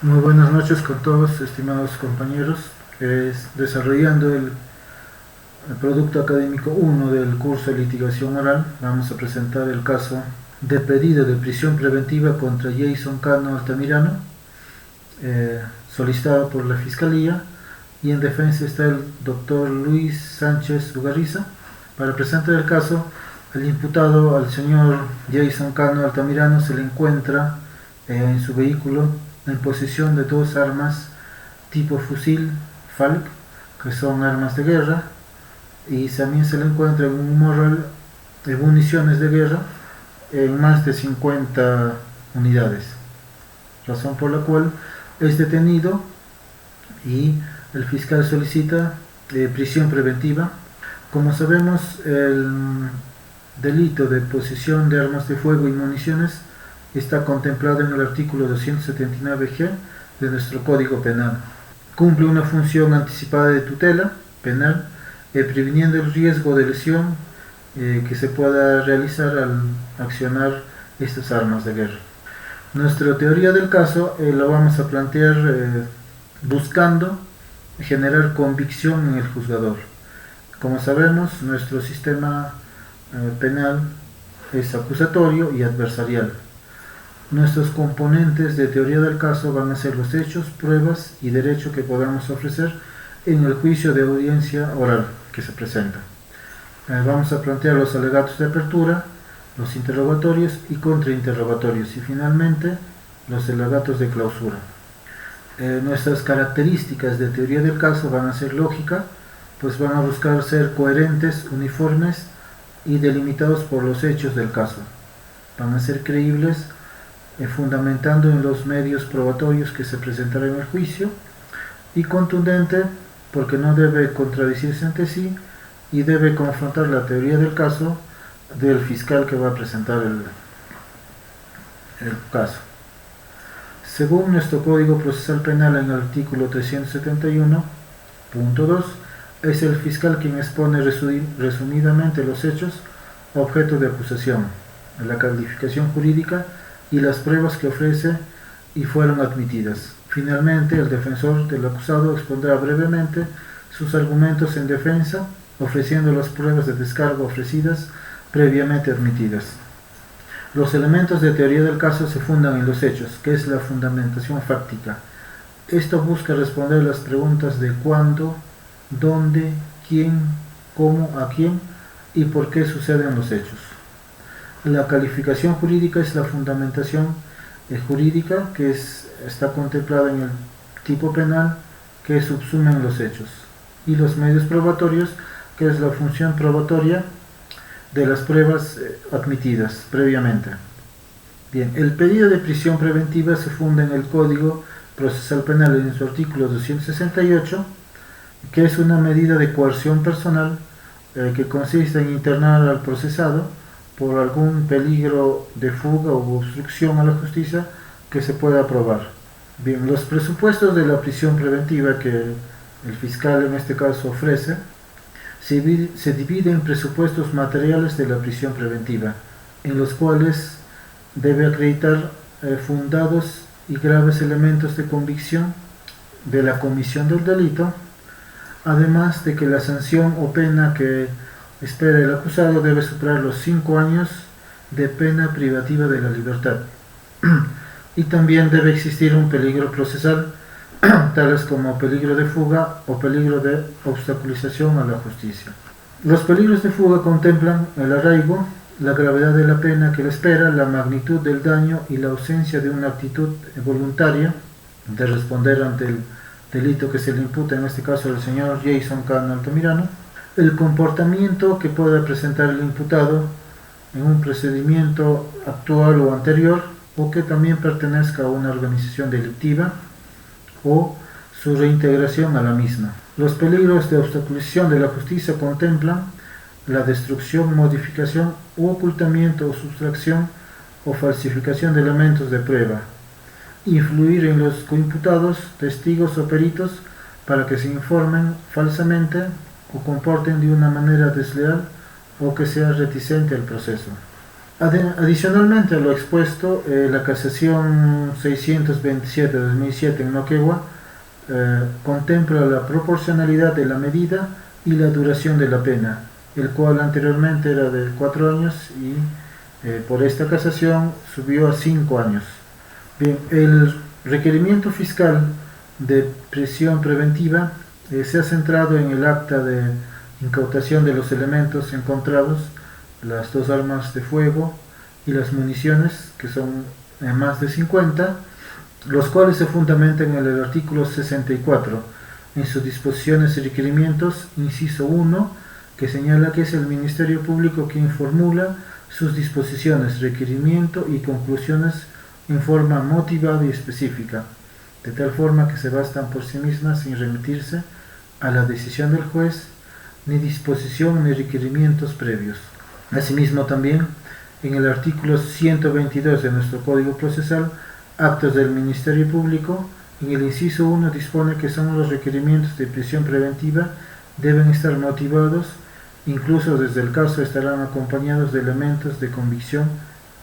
Muy buenas noches con todos, estimados compañeros. Desarrollando el producto académico 1 del curso de litigación oral, vamos a presentar el caso de pedido de prisión preventiva contra Jason Cano Altamirano, solicitado por la Fiscalía, y en defensa está el doctor Luis Sánchez Ugarriza. Para presentar el caso, el imputado, al señor Jason Cano Altamirano, se le encuentra en su vehículo en posesión de dos armas tipo fusil Falk, que son armas de guerra, y también se le encuentra en un morral de municiones de guerra en más de 50 unidades, razón por la cual es detenido y el fiscal solicita prisión preventiva. Como sabemos, el delito de posesión de armas de fuego y municiones está contemplado en el artículo 279G de nuestro Código Penal. Cumple una función anticipada de tutela penal, previniendo el riesgo de lesión que se pueda realizar al accionar estas armas de guerra. Nuestra teoría del caso la vamos a plantear buscando generar convicción en el juzgador. Como sabemos, nuestro sistema penal es acusatorio y adversarial. Nuestros componentes de teoría del caso van a ser los hechos, pruebas y derecho que podamos ofrecer en el juicio de audiencia oral que se presenta. Vamos a plantear los alegatos de apertura, los interrogatorios y contrainterrogatorios, y finalmente los alegatos de clausura. Nuestras características de teoría del caso van a ser lógica, pues van a buscar ser coherentes, uniformes y delimitados por los hechos del caso. Van a ser creíbles, fundamentando en los medios probatorios que se presentarán en el juicio, y contundente porque no debe contradecirse entre sí y debe confrontar la teoría del caso del fiscal que va a presentar el caso. Según nuestro Código Procesal Penal, en el artículo 371.2, es el fiscal quien expone resumidamente los hechos objeto de acusación, la calificación jurídica y las pruebas que ofrece y fueron admitidas. Finalmente, el defensor del acusado expondrá brevemente sus argumentos en defensa, ofreciendo las pruebas de descargo ofrecidas previamente admitidas. Los elementos de teoría del caso se fundan en los hechos, que es la fundamentación fáctica. Esto busca responder las preguntas de cuándo, dónde, quién, cómo, a quién y por qué suceden los hechos. La calificación jurídica es la fundamentación jurídica que está contemplada en el tipo penal, que subsumen los hechos, y los medios probatorios, que es la función probatoria de las pruebas admitidas previamente. Bien, el pedido de prisión preventiva se funda en el Código Procesal Penal en su artículo 268, que es una medida de coerción personal que consiste en internar al procesado por algún peligro de fuga o obstrucción a la justicia que se pueda probar. Bien, los presupuestos de la prisión preventiva que el fiscal en este caso ofrece se divide en presupuestos materiales de la prisión preventiva, en los cuales debe acreditar fundados y graves elementos de convicción de la comisión del delito, además de que la sanción o pena que espera el acusado debe superar los 5 años de pena privativa de la libertad. Y también debe existir un peligro procesal, tales como peligro de fuga o peligro de obstaculización a la justicia. Los peligros de fuga contemplan el arraigo, la gravedad de la pena que le espera, la magnitud del daño y la ausencia de una actitud voluntaria de responder ante el delito que se le imputa, en este caso al señor Jason Cano Altamirano, el comportamiento que pueda presentar el imputado en un procedimiento actual o anterior, o que también pertenezca a una organización delictiva, o su reintegración a la misma. Los peligros de obstaculización de la justicia contemplan la destrucción, modificación u ocultamiento o sustracción o falsificación de elementos de prueba, influir en los coimputados, testigos o peritos para que se informen falsamente o comporten de una manera desleal o que sea reticente al proceso. Adicionalmente a lo expuesto, la casación 627-2007 en Moquegua contempla la proporcionalidad de la medida y la duración de la pena, el cual anteriormente era de 4 años y por esta casación subió a 5 años. Bien, el requerimiento fiscal de prisión preventiva se ha centrado en el acta de incautación de los elementos encontrados, las 2 armas de fuego y las municiones, que son más de 50, los cuales se fundamentan en el artículo 64, en sus disposiciones y requerimientos, inciso 1, que señala que es el Ministerio Público quien formula sus disposiciones, requerimiento y conclusiones en forma motivada y específica, de tal forma que se bastan por sí mismas sin remitirse a la decisión del juez, ni disposición ni requerimientos previos. Asimismo también, en el artículo 122 de nuestro Código Procesal, actos del Ministerio Público, en el inciso 1 dispone que son los requerimientos de prisión preventiva deben estar motivados, incluso desde el caso estarán acompañados de elementos de convicción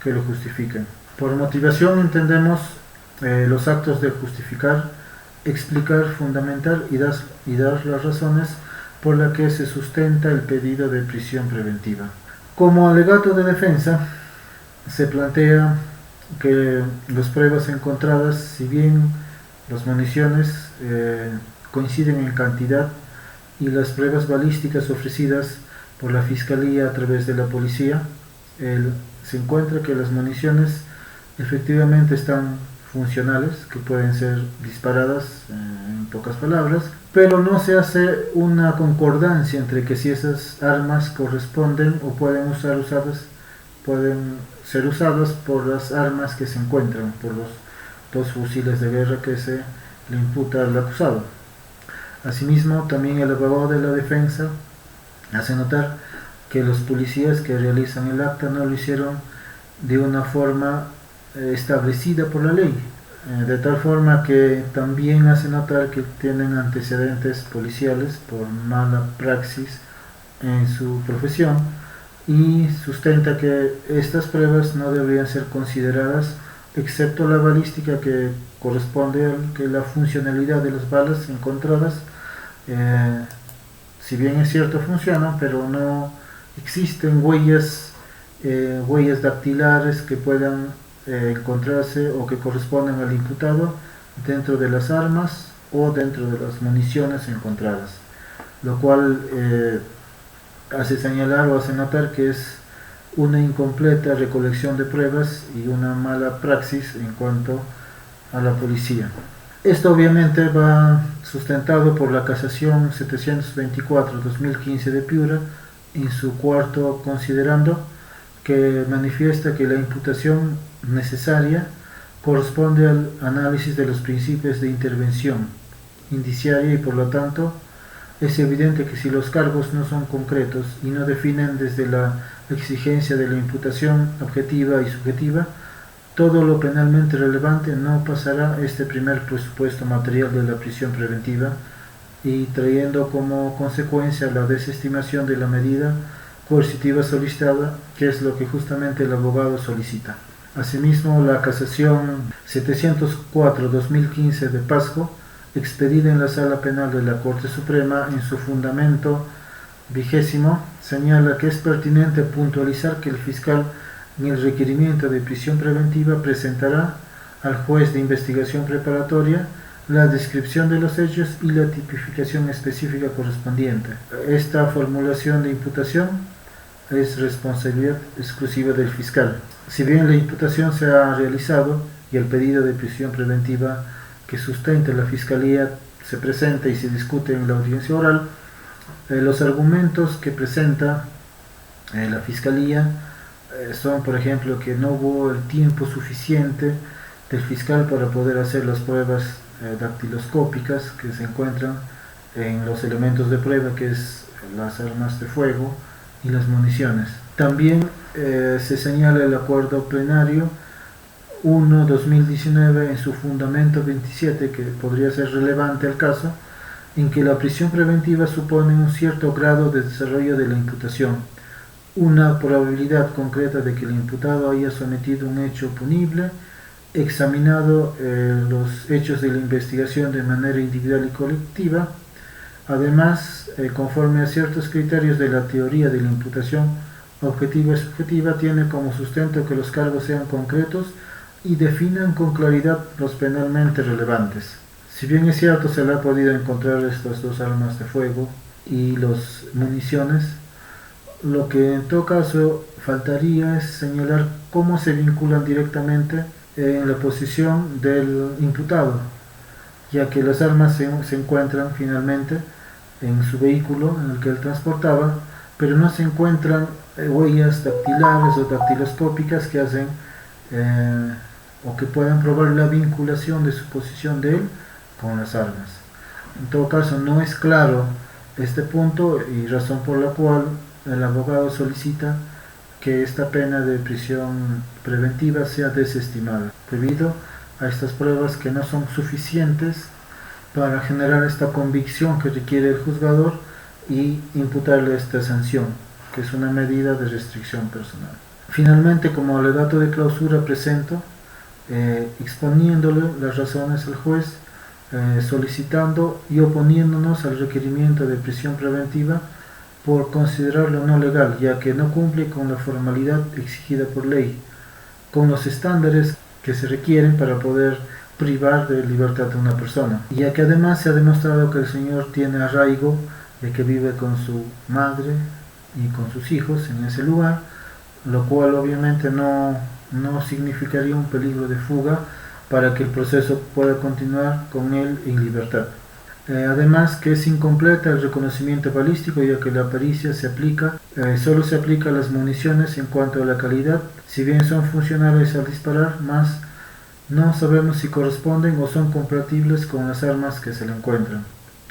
que lo justifiquen. Por motivación entendemos los actos de justificar, explicar, fundamentar y dar las razones por las que se sustenta el pedido de prisión preventiva. Como alegato de defensa, se plantea que las pruebas encontradas, si bien las municiones coinciden en cantidad y las pruebas balísticas ofrecidas por la Fiscalía a través de la policía, se encuentra que las municiones efectivamente están funcionales, que pueden ser disparadas en pocas palabras, pero no se hace una concordancia entre que si esas armas corresponden o pueden ser usadas por las armas que se encuentran, por los 2 fusiles de guerra que se le imputa al acusado. Asimismo, también el abogado de la defensa hace notar que los policías que realizan el acta no lo hicieron de una forma establecida por la ley, de tal forma que también hace notar que tienen antecedentes policiales por mala praxis en su profesión y sustenta que estas pruebas no deberían ser consideradas excepto la balística, que corresponde a que la funcionalidad de las balas encontradas, si bien es cierto funcionan, pero no existen huellas dactilares que puedan encontrarse o que corresponden al imputado dentro de las armas o dentro de las municiones encontradas, lo cual hace señalar o hace notar que es una incompleta recolección de pruebas y una mala praxis en cuanto a la policía. Esto obviamente va sustentado por la casación 724-2015 de Piura en su cuarto considerando, que manifiesta que la imputación necesaria corresponde al análisis de los principios de intervención indiciaria y por lo tanto es evidente que si los cargos no son concretos y no definen desde la exigencia de la imputación objetiva y subjetiva, todo lo penalmente relevante no pasará este primer presupuesto material de la prisión preventiva y trayendo como consecuencia la desestimación de la medida coercitiva solicitada, que es lo que justamente el abogado solicita. Asimismo, la casación 704-2015 de Pasco, expedida en la Sala Penal de la Corte Suprema en su fundamento 20, señala que es pertinente puntualizar que el fiscal en el requerimiento de prisión preventiva presentará al juez de investigación preparatoria la descripción de los hechos y la tipificación específica correspondiente. Esta formulación de imputación es responsabilidad exclusiva del fiscal. Si bien la imputación se ha realizado y el pedido de prisión preventiva que sustenta la Fiscalía se presenta y se discute en la audiencia oral, los argumentos que presenta la Fiscalía son, por ejemplo, que no hubo el tiempo suficiente del fiscal para poder hacer las pruebas dactiloscópicas que se encuentran en los elementos de prueba, que es las armas de fuego y las municiones. También se señala el acuerdo plenario 1/2019 en su fundamento 27, que podría ser relevante al caso, en que la prisión preventiva supone un cierto grado de desarrollo de la imputación, una probabilidad concreta de que el imputado haya sometido un hecho punible, examinado los hechos de la investigación de manera individual y colectiva. Además, conforme a ciertos criterios de la teoría de la imputación objetiva y subjetiva, tiene como sustento que los cargos sean concretos y definan con claridad los penalmente relevantes. Si bien es cierto se le ha podido encontrar estas dos armas de fuego y las municiones, lo que en todo caso faltaría es señalar cómo se vinculan directamente en la posición del imputado, ya que las armas se encuentran finalmente en su vehículo en el que él transportaba, pero no se encuentran huellas dactilares o dactiloscópicas que hacen o que puedan probar la vinculación de su posición de él con las armas. En todo caso, no es claro este punto y razón por la cual el abogado solicita que esta pena de prisión preventiva sea desestimada, debido a estas pruebas que no son suficientes para generar esta convicción que requiere el juzgador y imputarle esta sanción, que es una medida de restricción personal. Finalmente, como alegato de clausura presento, exponiéndole las razones al juez, solicitando y oponiéndonos al requerimiento de prisión preventiva por considerarlo no legal, ya que no cumple con la formalidad exigida por ley, con los estándares que se requieren para poder privar de libertad a una persona, ya que además se ha demostrado que el señor tiene arraigo de que vive con su madre y con sus hijos en ese lugar, lo cual obviamente no significaría un peligro de fuga para que el proceso pueda continuar con él en libertad. Además que es incompleta el reconocimiento balístico, ya que la pericia solo se aplica a las municiones en cuanto a la calidad, si bien son funcionales al disparar, más no sabemos si corresponden o son compatibles con las armas que se le encuentran.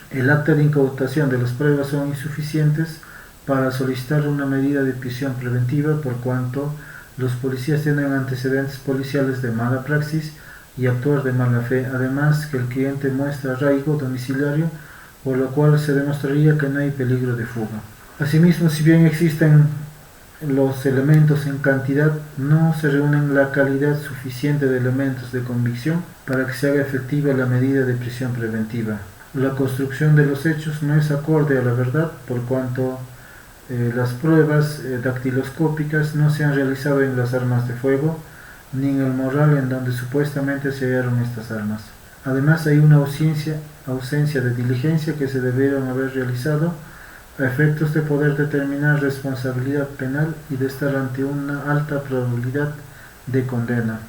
El acta de incautación de las pruebas son insuficientes para solicitar una medida de prisión preventiva, por cuanto los policías tienen antecedentes policiales de mala praxis y actuar de mala fe, además que el cliente muestra arraigo domiciliario, por lo cual se demostraría que no hay peligro de fuga. Asimismo, si bien existen los elementos en cantidad, no se reúnen la calidad suficiente de elementos de convicción para que se haga efectiva la medida de prisión preventiva. La construcción de los hechos no es acorde a la verdad, por cuanto las pruebas dactiloscópicas no se han realizado en las armas de fuego ni en el morral en donde supuestamente se hallaron estas armas. Además, hay una ausencia de diligencia que se debieron haber realizado a efectos de poder determinar responsabilidad penal y de estar ante una alta probabilidad de condena.